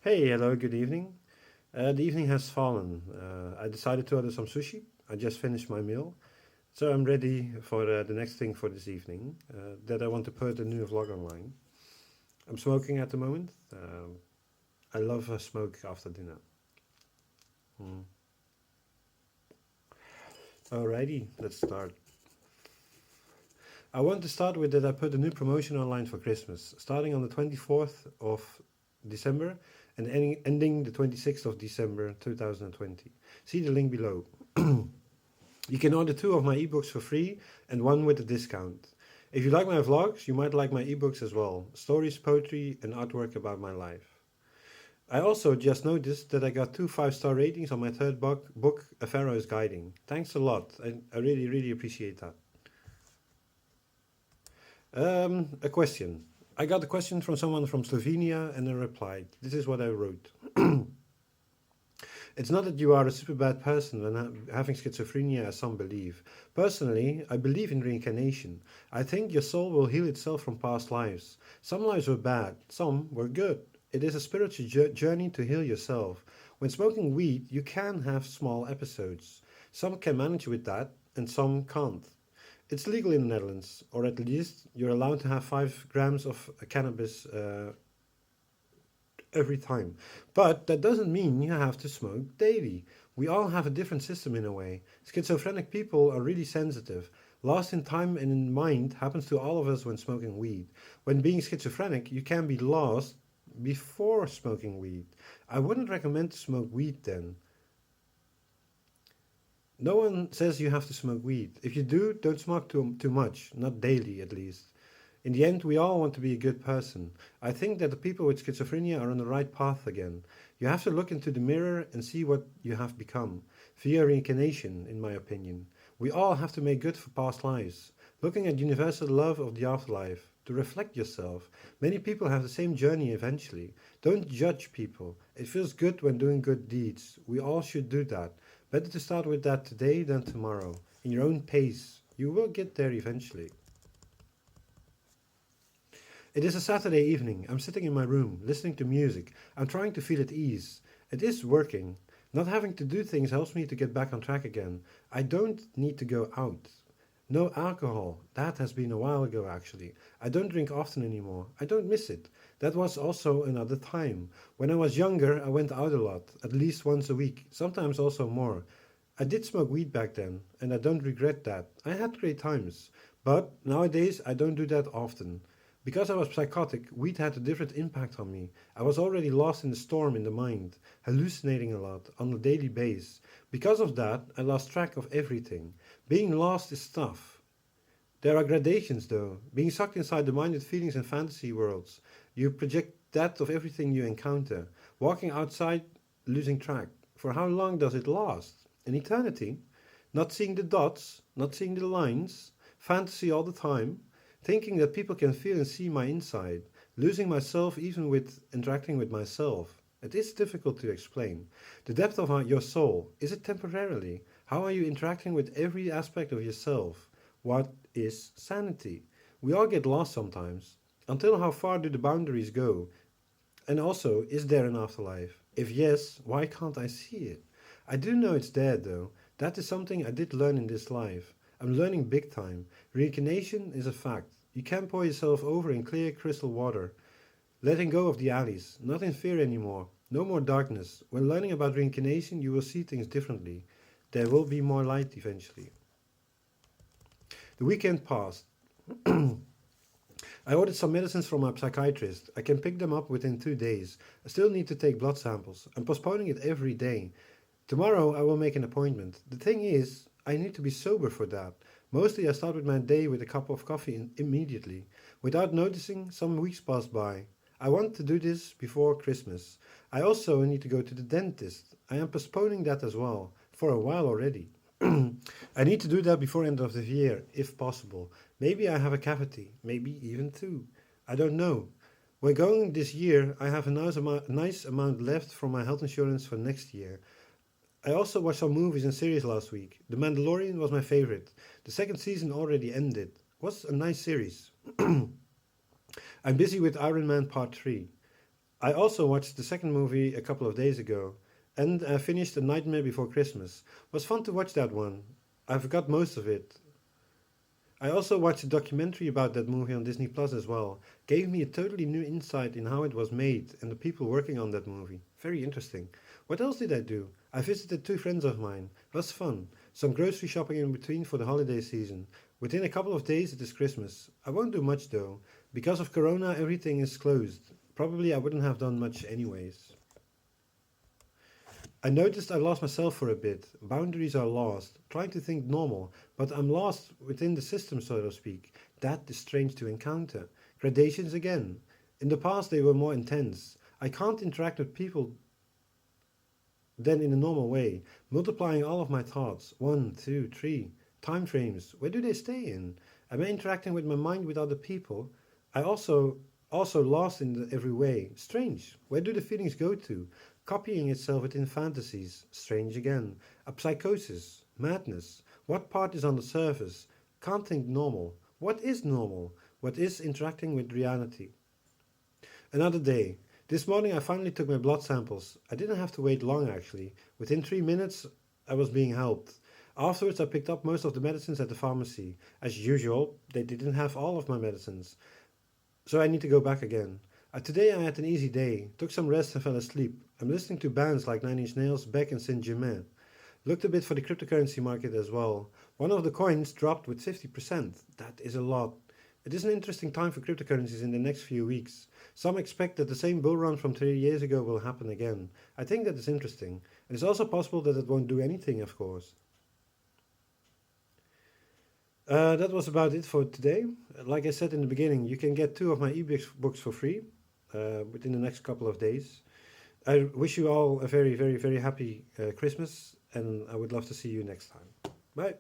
Hey, hello, good evening. The evening has fallen. I decided to order some sushi. I just finished my meal, so I'm ready for the next thing for this evening. That I want to put a new vlog online. I'm smoking at the moment. I love a smoke after dinner. Mm. Alrighty, let's start. I want to start with that I put a new promotion online for Christmas, starting on the 24th of December and ending the 26th of December 2020. See the link below. You can order two of my ebooks for free and one with a discount. If you like my vlogs, you might like my ebooks as well. Stories, poetry, and artwork about my life. I also just noticed that I got two 5-star ratings on my third book A Pharaoh's Guiding. Thanks a lot. I really, really appreciate that. A question. I got a question from someone from Slovenia and I replied. This is what I wrote. It's not that you are a super bad person when having schizophrenia, as some believe. Personally, I believe in reincarnation. I think your soul will heal itself from past lives. Some lives were bad, some were good. It is a spiritual journey to heal yourself. When smoking weed, you can have small episodes. Some can manage with that, and some can't. It's legal in the Netherlands, or at least you're allowed to have 5 grams of cannabis every time. But that doesn't mean you have to smoke daily. We all have a different system in a way. Schizophrenic people are really sensitive. Lost in time and in mind happens to all of us when smoking weed. When being schizophrenic, you can be lost before smoking weed. I wouldn't recommend to smoke weed then. No one says you have to smoke weed. If you do, don't smoke too much, not daily at least. In the end, we all want to be a good person. I think that the people with schizophrenia are on the right path again. You have to look into the mirror and see what you have become, via reincarnation, in my opinion. We all have to make good for past lives. Looking at universal love of the afterlife, to reflect yourself. Many people have the same journey eventually. Don't judge people. It feels good when doing good deeds. We all should do that. Better to start with that today than tomorrow. In your own pace. You will get there eventually. It is a Saturday evening. I'm sitting in my room, listening to music. I'm trying to feel at ease. It is working. Not having to do things helps me to get back on track again. I don't need to go out. No alcohol. That has been a while ago actually. I don't drink often anymore. I don't miss it. That was also another time. When I was younger, I went out a lot, at least once a week, sometimes also more. I did smoke weed back then, and I don't regret that. I had great times. But nowadays, I don't do that often. Because I was psychotic, weed had a different impact on me. I was already lost in the storm in the mind, hallucinating a lot, on a daily basis. Because of that, I lost track of everything. Being lost is tough. There are gradations though. Being sucked inside the minded feelings and fantasy worlds. You project that of everything you encounter. Walking outside, losing track. For how long does it last? An eternity? Not seeing the dots, not seeing the lines. Fantasy all the time. Thinking that people can feel and see my inside, losing myself even with interacting with myself. It is difficult to explain. The depth of your soul, is it temporarily? How are you interacting with every aspect of yourself? What is sanity? We all get lost sometimes. Until how far do the boundaries go? And also, is there an afterlife? If yes, why can't I see it? I do know it's there though. That is something I did learn in this life. I'm learning big time. Reincarnation is a fact. You can pour yourself over in clear crystal water. Letting go of the alleys, not in fear anymore. No more darkness. When learning about reincarnation, you will see things differently. There will be more light eventually. The weekend passed. I ordered some medicines from my psychiatrist. I can pick them up within 2 days. I still need to take blood samples. I'm postponing it every day. Tomorrow I will make an appointment. The thing is, I need to be sober for that. Mostly I start with my day with a cup of coffee immediately. Without noticing, some weeks pass by. I want to do this before Christmas. I also need to go to the dentist. I am postponing that as well, for a while already. I need to do that before end of the year, if possible. Maybe I have a cavity, maybe even two. I don't know. When going this year, I have a nice amount left from my health insurance for next year. I also watched some movies and series last week. The Mandalorian was my favorite. The second season already ended. Was a nice series. I'm busy with Iron Man Part 3. I also watched the second movie a couple of days ago and finished A Nightmare Before Christmas. It was fun to watch that one. I forgot most of it. I also watched a documentary about that movie on Disney Plus as well. Gave me a totally new insight in how it was made and the people working on that movie. Very interesting. What else did I do? I visited two friends of mine. It was fun. Some grocery shopping in between for the holiday season. Within a couple of days it is Christmas. I won't do much though. Because of Corona everything is closed. Probably I wouldn't have done much anyways. I noticed I lost myself for a bit. Boundaries are lost. Trying to think normal, but I'm lost within the system, so to speak. That is strange to encounter. Gradations again. In the past they were more intense. I can't interact with people then in a normal way. Multiplying all of my thoughts. One, two, three. Time frames. Where do they stay in? Am I interacting with my mind with other people? I also lost in every way. Strange. Where do the feelings go to? Copying itself within fantasies. Strange again. A psychosis. Madness. What part is on the surface? Can't think normal. What is normal? What is interacting with reality? Another day. This morning I finally took my blood samples. I didn't have to wait long actually. Within 3 minutes I was being helped. Afterwards I picked up most of the medicines at the pharmacy. As usual, they didn't have all of my medicines. So I need to go back again. Today I had an easy day, took some rest and fell asleep. I'm listening to bands like Nine Inch Nails, Beck and Saint-Germain. Looked a bit for the cryptocurrency market as well. One of the coins dropped with 50%. That is a lot. It is an interesting time for cryptocurrencies in the next few weeks. Some expect that the same bull run from 3 years ago will happen again. I think that is interesting. It is also possible that it won't do anything, of course. That was about it for today. Like I said in the beginning, you can get two of my ebooks for free within the next couple of days. I wish you all a very, very, very happy Christmas, and I would love to see you next time. Bye.